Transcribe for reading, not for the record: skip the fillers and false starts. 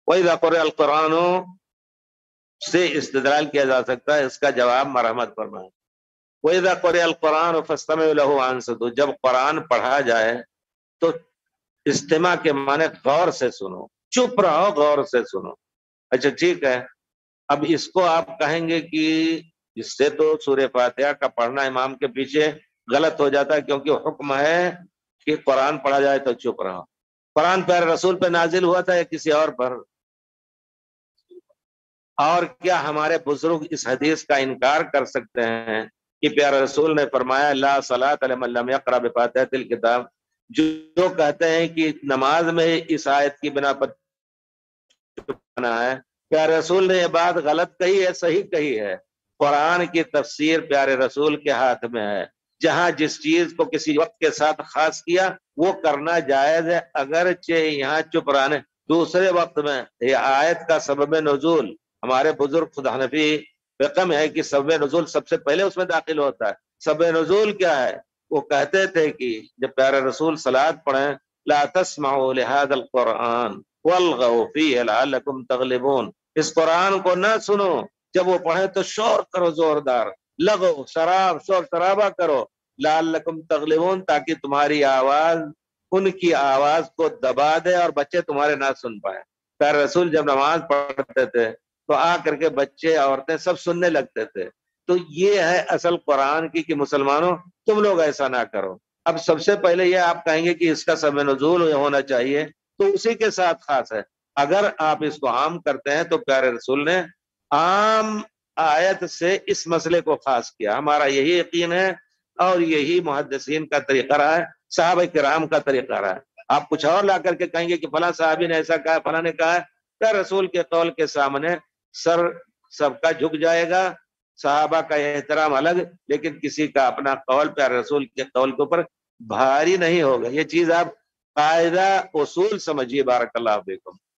وَإِذَا قُرِئَ الْقُرْآنُ سے استدلال کیا جا سکتا ہے، اس کا جواب مرحمت فرمائیں۔ وَإِذَا قُرِئَ الْقُرْآنُ فَاسْتَمِعُوا لَهُ وَأَنصِتُوا، جب قرآن پڑھا جائے تو استماع کے معنی غور سے سنو، چپ رہو، غور سے سنو۔ اچھا ٹھیک ہے، اب اس کو آپ کہیں گے کہ اس سے تو سورہ فاتحہ کا پڑھنا امام کے پیچھے غلط ہو جاتا ہے، کیونکہ حکم ہے کہ قرآن پڑھا جائے تو چپ رہو۔ قرآن پیارے رسول پہ نازل ہوا تھا یا کسی اور پر؟ اور کیا ہمارے بزرگ اس حدیث کا انکار کر سکتے ہیں کہ پیارے رسول نے فرمایا لا صلاۃ لمن لم یقرأ بفاتحۃ الکتاب؟ جو کہتے ہیں کہ نماز میں اس آیت کی بنا پر چپنا ہے، پیارے رسول نے یہ بات غلط کہی ہے، صحیح کہی ہے۔ قرآن کی تفسیر پیارے رسول کے ہاتھ میں ہے، جہاں جس چیز کو کسی وقت کے ساتھ خاص کیا وہ کرنا جائز ہے، اگرچہ یہاں چپ رہنے۔ دوسرے وقت میں یہ آیت کا سبب نزول ہمارے بزرگ خود حنفی فقہ میں ہے کہ سبب نزول سب سے پہلے اس میں داخل ہوتا ہے۔ سبب نزول کیا ہے؟ وہ کہتے تھے کہ جب پیارے رسول صلوات پڑھیں لا تسمعوا لهذا القرآن والغوا فيه لعلكم تغلبون، اس قرآن کو نہ سنو، جب وہ پڑھیں تو شور کرو زوردار، لغو شراب شور شرابہ کرو، لعلکم تغلبون، تاکہ تمہاری آواز ان کی آواز کو دبا دے اور بچے تمہارے نہ سن پائے۔ پیارے رسول جب نماز پڑھتے تھے تو آ کر کے بچے عورتیں سب سننے لگتے تھے۔ تو یہ ہے اصل قرآن کی کہ مسلمانوں تم لوگ ایسا نہ کرو۔ اب سب سے پہلے یہ آپ کہیں گے کہ اس کا سبب نزول ہونا چاہیے، تو اسی کے ساتھ خاص ہے۔ اگر آپ اس کو عام کرتے ہیں تو پیارے رسول نے عام آیت سے اس مسئلے کو خاص کیا، ہمارا یہی یقین ہے اور یہی محدثین کا طریقہ رہا ہے، صحابہ کرام کا طریقہ رہا ہے۔ آپ کچھ اور لا کر کے کہیں گے کہ فلاں صحابی نے ایسا کہا، فلاں نے کہا ہے، پیارے رسول کے قول کے سامنے سر سب کا جھک جائے گا، صحابہ کا احترام الگ، لیکن کسی کا اپنا قول پیارے رسول کے قول کے اوپر بھاری نہیں ہوگا۔ یہ چیز آپ قاعدہ اصول سمجھیے۔ بارک اللہ فیکم۔